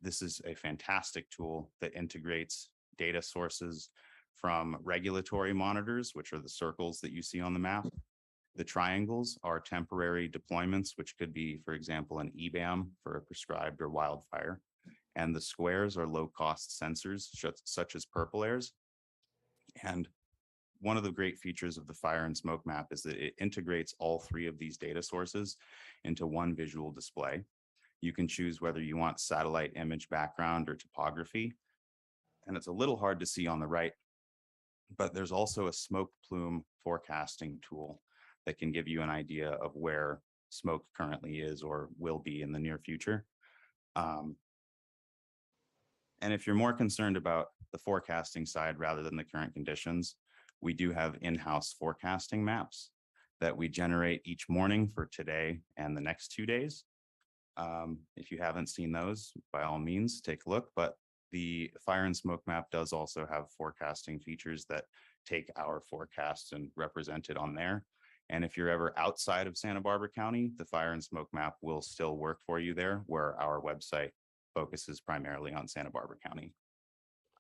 This is a fantastic tool that integrates data sources from regulatory monitors, which are the circles that you see on the map. The triangles are temporary deployments, which could be, for example, an EBAM for a prescribed or wildfire. And the squares are low-cost sensors, such as purple airs. And one of the great features of the fire and smoke map is that it integrates all three of these data sources into one visual display. You can choose whether you want satellite image background or topography. And it's a little hard to see on the right, but there's also a smoke plume forecasting tool that can give you an idea of where smoke currently is or will be in the near future. And if you're more concerned about the forecasting side rather than the current conditions, we do have in-house forecasting maps that we generate each morning for today and the next 2 days. If you haven't seen those, by all means, take a look. But the fire and smoke map does also have forecasting features that take our forecasts and represent it on there. And if you're ever outside of Santa Barbara County, the fire and smoke map will still work for you there, where our website focuses primarily on Santa Barbara County.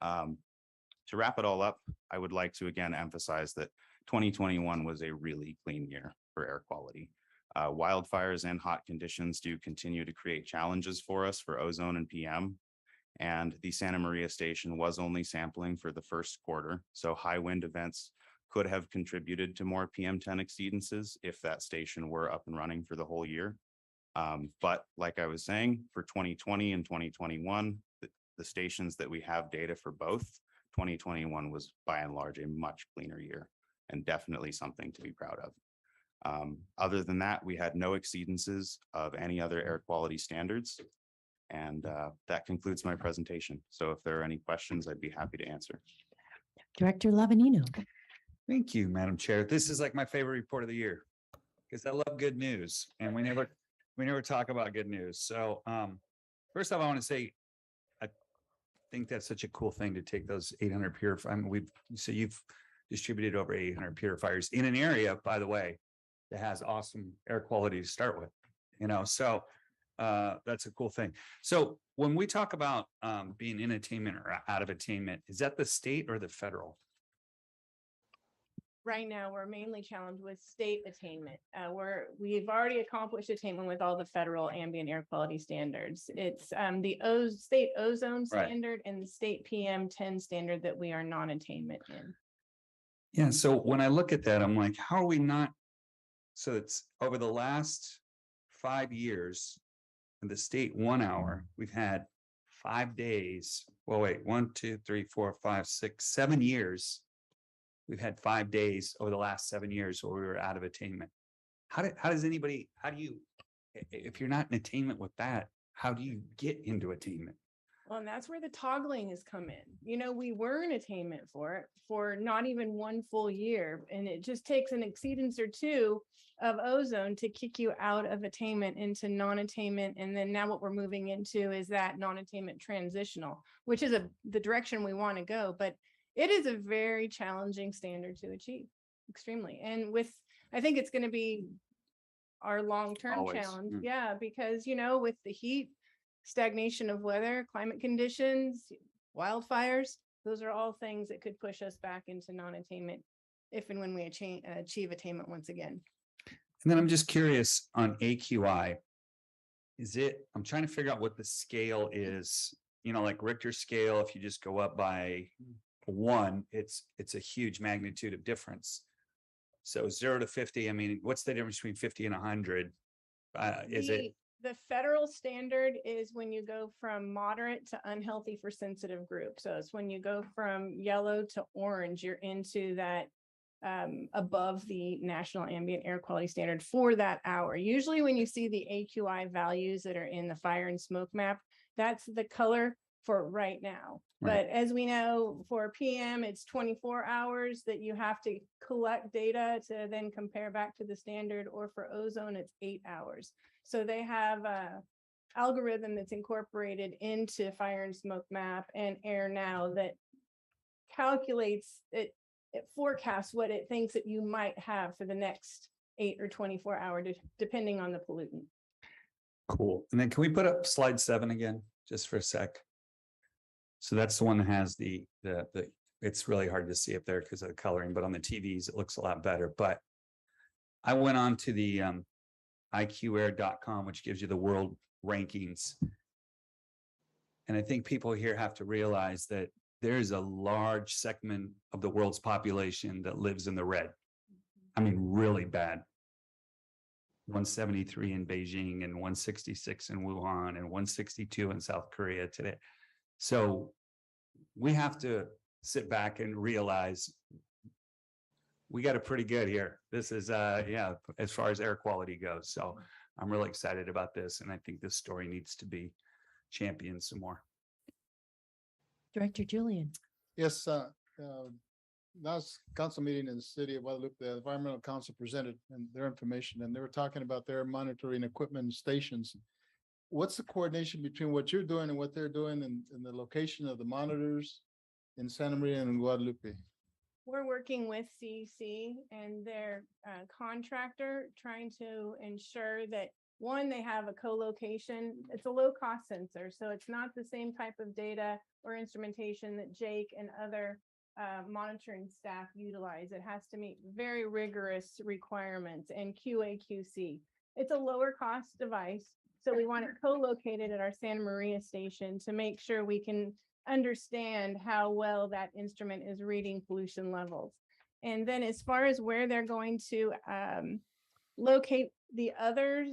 To wrap it all up, I would like to again emphasize that 2021 was a really clean year for air quality. Wildfires and hot conditions do continue to create challenges for us for ozone and PM. And the Santa Maria station was only sampling for the first quarter, so high wind events could have contributed to more PM10 exceedances if that station were up and running for the whole year. But like I was saying, for 2020 and 2021, the stations that we have data for both, 2021 was by and large a much cleaner year and definitely something to be proud of. Other than that, we had no exceedances of any other air quality standards. And that concludes my presentation. So if there are any questions, I'd be happy to answer. Director Lavanino. Thank you, Madam Chair. This is like my favorite report of the year because I love good news and we never talk about good news. So first off, I want to say, I think that's such a cool thing to take those 800 purifiers. I mean, so you've distributed over 800 purifiers in an area, by the way, that has awesome air quality to start with, so that's a cool thing. So when we talk about being in attainment or out of attainment, is that the state or the federal? Right now, we're mainly challenged with state attainment. We've already accomplished attainment with all the federal ambient air quality standards. It's the state ozone standard and the state PM10 standard that we are non-attainment in. Yeah. So when I look at that, I'm like, how are we not? So it's over the last 5 years, in the state 1 hour, we've had 5 days. Well, wait, 1, 2, 3, 4, 5, 6, 7 years. We've had 5 days over the last 7 years where we were out of attainment. How does anybody, if you're not in attainment with that, how do you get into attainment? Well, and that's where the toggling has come in. We were in attainment for it for not even 1 full year. And it just takes an exceedance or two of ozone to kick you out of attainment into non-attainment. And then now what we're moving into is that non-attainment transitional, which is the direction we want to go. But it is a very challenging standard to achieve, extremely. And I think it's going to be our long-term challenge. Yeah, because, with the heat, stagnation of weather, climate conditions, wildfires, those are all things that could push us back into non-attainment if and when we achieve attainment once again. And then I'm just curious on AQI. I'm trying to figure out what the scale is, like Richter scale, if you just go up by 1, it's a huge magnitude of difference. So 0 to 50, I mean, what's the difference between 50 and 100? The federal standard is when you go from moderate to unhealthy for sensitive groups. So it's when you go from yellow to orange, you're into that above the national ambient air quality standard for that hour. Usually when you see the AQI values that are in the fire and smoke map, that's the color for right now. But as we know, for PM, it's 24 hours that you have to collect data to then compare back to the standard, or for ozone, it's 8 hours. So they have a algorithm that's incorporated into fire and smoke map and air now that calculates it forecasts what it thinks that you might have for the next 8 or 24 hours, depending on the pollutant. Cool. And then can we put up slide 7 again, just for a sec? So that's the one that has the it's really hard to see up there because of the coloring, but on the TVs, it looks a lot better. But I went on to the IQAir.com, which gives you the world rankings. And I think people here have to realize that there's a large segment of the world's population that lives in the red. I mean, really bad. 173 in Beijing and 166 in Wuhan and 162 in South Korea today. So we have to sit back and realize we got it pretty good here. This is, yeah, as far as air quality goes. So I'm really excited about this. And I think this story needs to be championed some more. Director Julian. Yes, last council meeting in the city of Guadalupe, the environmental council presented and their information, and they were talking about their monitoring equipment and stations. What's the coordination between what you're doing and what they're doing and the location of the monitors in Santa Maria and Guadalupe? We're working with CEC and their contractor, trying to ensure that, one, they have a co-location. It's a low-cost sensor, so it's not the same type of data or instrumentation that Jake and other monitoring staff utilize. It has to meet very rigorous requirements and QA/QC. It's a lower cost device, so we want it co-located at our Santa Maria station to make sure we can understand how well that instrument is reading pollution levels. And then as far as where they're going to locate the other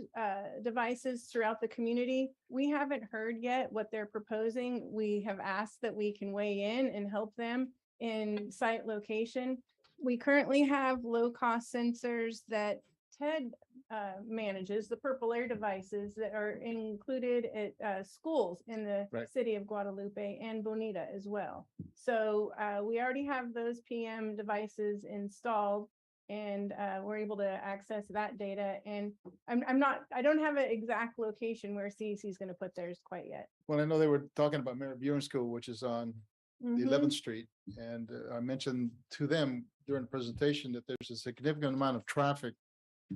devices throughout the community, we haven't heard yet what they're proposing. We have asked that we can weigh in and help them in site location. We currently have low-cost sensors that Ted manages, the purple air devices that are included at schools in the city of Guadalupe and Bonita as well. So we already have those PM devices installed, and we're able to access that data. And I don't have an exact location where CEC is going to put theirs quite yet. Well, I know they were talking about Mary Buren School, which is on the 11th Street. And I mentioned to them during the presentation that there's a significant amount of traffic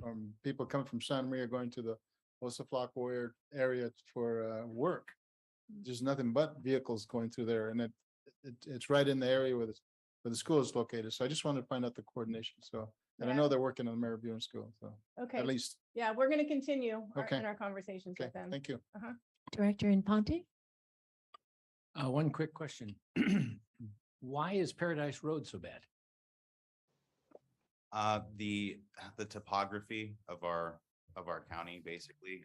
from people coming from Santa Maria going to the Osaflaco area for work. There's nothing but vehicles going through there, and it's right in the area where the school is located. So I just wanted to find out the coordination. So, and I know they're working on the Mary Buren School. So Okay. at least. Yeah, we're going to continue Okay. in our conversations Okay, with them. thank you. Director Infante. One quick question. Why is Paradise Road so bad? The topography of our county, basically,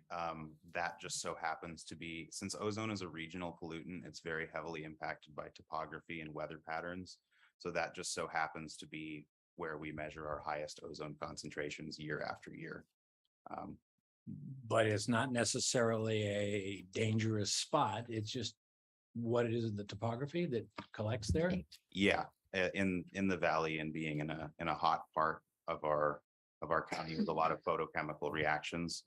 that just so happens to be, since ozone is a regional pollutant, it's very heavily impacted by topography and weather patterns. So that just so happens to be where we measure our highest ozone concentrations year after year. But it's not necessarily a dangerous spot. It's just what it is in the topography that collects there. Yeah, in the valley and being in a hot part of our county with a lot of photochemical reactions,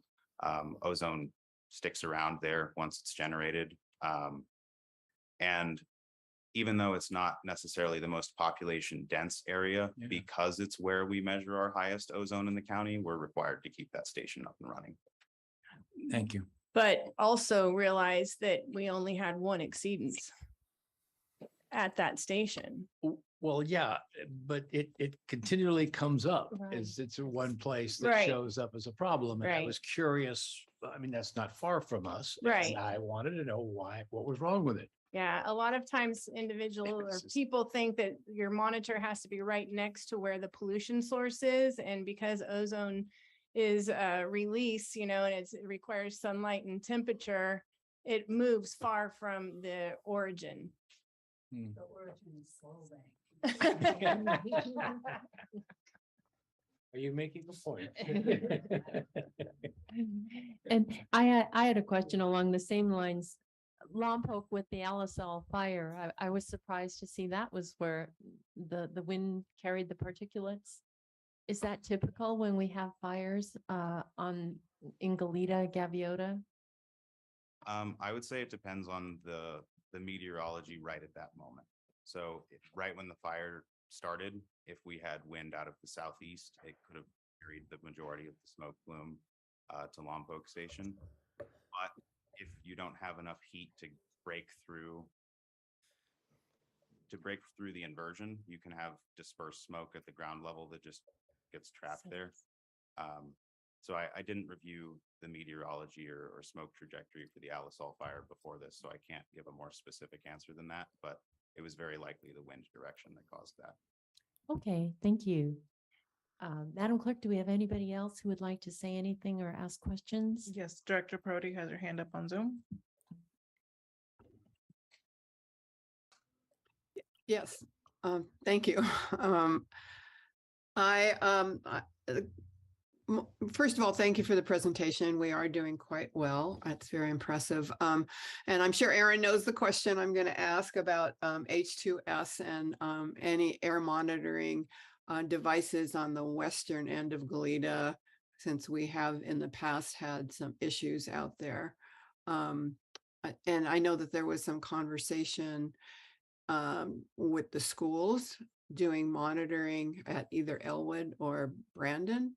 ozone sticks around there once it's generated. And even though it's not necessarily the most population dense area, because it's where we measure our highest ozone in the county, we're required to keep that station up and running. Thank you. But also realize that we only had one exceedance at that station. Well, yeah, but it continually comes up Right. as it's one place that Right. shows up as a problem. And I Right. was curious. I mean, that's not far from us. Right. And I wanted to know what was wrong with it. Yeah, a lot of times individuals or It's just- people think that your monitor has to be right next to where the pollution source is. And because ozone is release, and it requires sunlight and temperature, it moves far from the origin. The origin is Are you making a point? And I had a question along the same lines. Lompoc with the Alisal fire, I was surprised to see that was where the wind carried the particulates. Is that typical when we have fires in Goleta, Gaviota? I would say it depends on the meteorology right at that moment. So right when the fire started, if we had wind out of the southeast, it could have carried the majority of the smoke plume to Lompoc Station. But if you don't have enough heat to break through the inversion, you can have dispersed smoke at the ground level that just gets trapped there. So I didn't review the meteorology or smoke trajectory for the Alisal fire before this, so I can't give a more specific answer than that. But it was very likely the wind direction that caused that. Okay, thank you. Madam Clerk, do we have anybody else who would like to say anything or ask questions? Yes, Director Prodi has her hand up on Zoom. Yes, thank you. I, first of all, thank you for the presentation. We are doing quite well. It's very impressive. And I'm sure Aaron knows the question I'm going to ask about H2S and any air monitoring devices on the western end of Goleta, since we have in the past had some issues out there. And I know that there was some conversation with the schools doing monitoring at either Elwood or Brandon.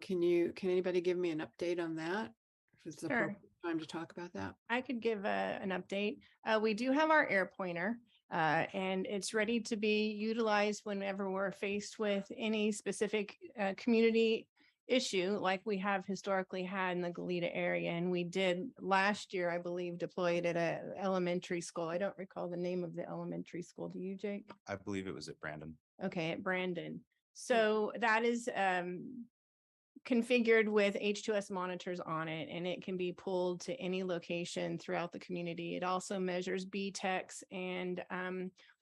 Can anybody give me an update on that? If it's the Sure. appropriate time to talk about that. I could give an update. We do have our air pointer, and it's ready to be utilized whenever we're faced with any specific community issue like we have historically had in the Goleta area. And we did last year, I believe, deploy it at a elementary school. I don't recall the name of the elementary school. Do you, Jake? I believe it was at Brandon. Okay, at Brandon. So that is configured with H2S monitors on it, and it can be pulled to any location throughout the community. It also measures BTEX, and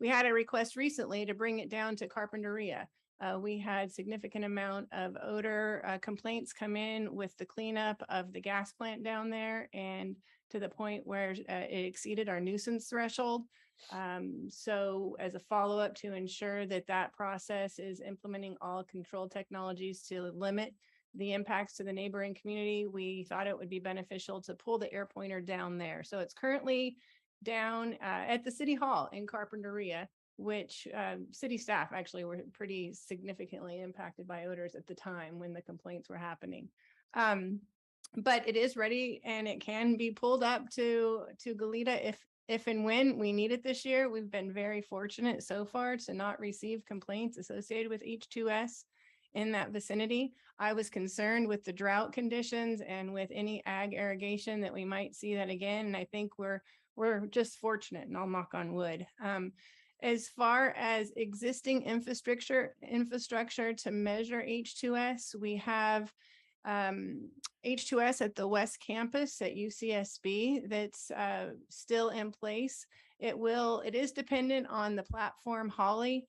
we had a request recently to bring it down to Carpinteria. We had significant amount of odor complaints come in with the cleanup of the gas plant down there, and to the point where it exceeded our nuisance threshold. So as a follow-up to ensure that that process is implementing all control technologies to limit the impacts to the neighboring community, we thought it would be beneficial to pull the air pointer down there. So it's currently down at the City Hall in Carpinteria, which city staff actually were pretty significantly impacted by odors at the time when the complaints were happening. But it is ready and it can be pulled up to Goleta if and when we need it this year. We've been very fortunate so far to not receive complaints associated with H2S in that vicinity. I was concerned with the drought conditions and with any ag irrigation that we might see that again. And I think we're just fortunate, and I'll knock on wood. As far as existing infrastructure to measure H2S, we have H2S at the West Campus at UCSB that's still in place. It is dependent on the platform Holly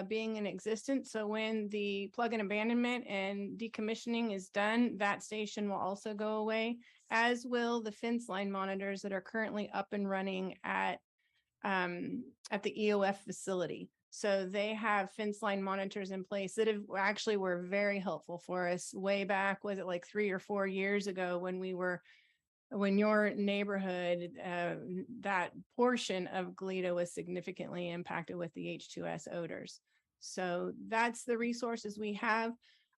being in existence. So when the plug and abandonment and decommissioning is done, that station will also go away, as will the fence line monitors that are currently up and running at the EOF facility. So they have fence line monitors in place that have actually were very helpful for us way back. Was it like 3 or 4 years ago when your neighborhood, that portion of Goleta was significantly impacted with the H2S odors. So that's the resources we have.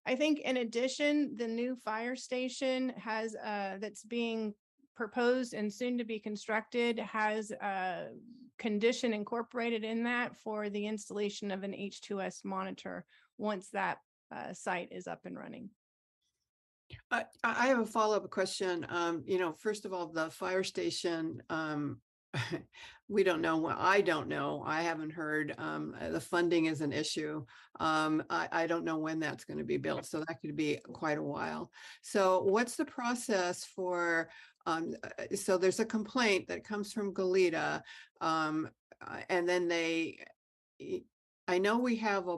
I think in addition, the new fire station has that's being proposed and soon to be constructed has a condition incorporated in that for the installation of an H2S monitor once that site is up and running. I have a follow-up question. First of all, the fire station, we don't know. I don't know. I haven't heard. The funding is an issue. I don't know when that's going to be built, so that could be quite a while. So what's the process for, so there's a complaint that comes from Goleta, and then I know we have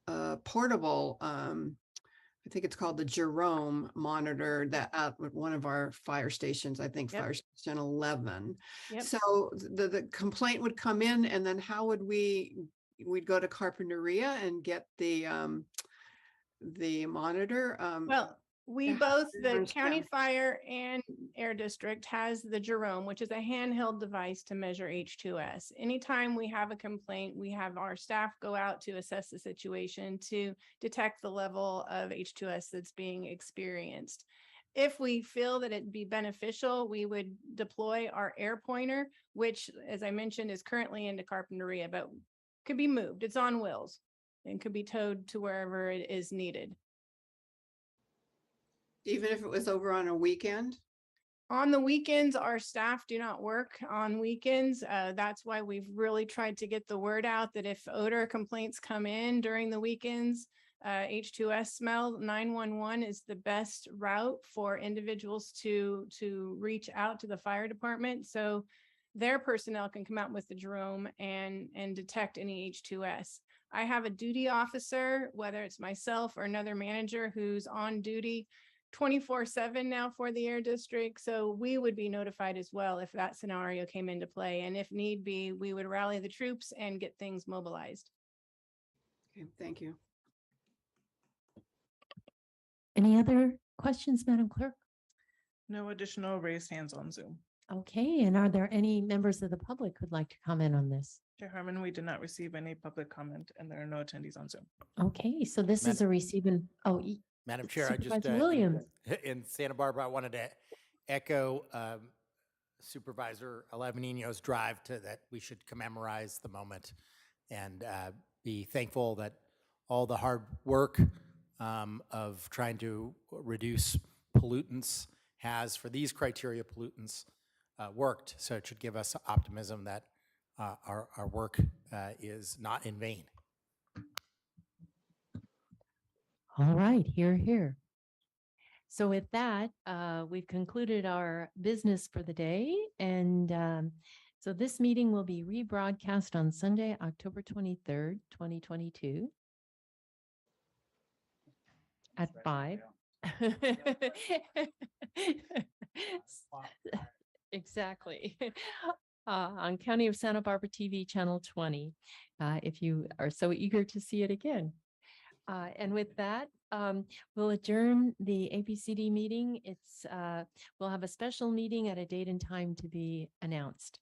a portable, I think it's called the Jerome monitor that at one of our fire stations, I think fire station 11. Yep. So the complaint would come in, and then how would we'd go to Carpinteria and get the monitor? Well, we yeah, both, I the understand. county fire and air district has the Jerome, which is a handheld device to measure H2S. Anytime we have a complaint, we have our staff go out to assess the situation to detect the level of H2S that's being experienced. If we feel that it'd be beneficial, we would deploy our air pointer, which, as I mentioned, is currently into Carpinteria, but could be moved. It's on wheels and could be towed to wherever it is needed. Even if it was over on a weekend? On the weekends, our staff do not work on weekends. That's why we've really tried to get the word out that if odor complaints come in during the weekends, H2S smell, 911 is the best route for individuals to reach out to the fire department. So their personnel can come out with the Jerome and detect any H2S. I have a duty officer, whether it's myself or another manager who's on duty 24/7 now for the air district. So we would be notified as well if that scenario came into play. And if need be, we would rally the troops and get things mobilized. Okay, thank you. Any other questions, Madam Clerk? No additional raised hands on Zoom. Okay, and are there any members of the public who'd like to comment on this? Chair Harmon, we did not receive any public comment and there are no attendees on Zoom. Okay, so this is a receiving, Madam Chair, I just, Supervisor Williams. in Santa Barbara, I wanted to echo Supervisor Alavinino's drive to that we should commemorize the moment and be thankful that all the hard work of trying to reduce pollutants has, for these criteria pollutants, worked. So it should give us optimism that our work is not in vain. All right, here. So with that, we've concluded our business for the day. And so this meeting will be rebroadcast on Sunday, October 23rd, 2022 at 5. Exactly. On County of Santa Barbara TV, Channel 20, if you are so eager to see it again. And with that, we'll adjourn the APCD meeting. We'll have a special meeting at a date and time to be announced.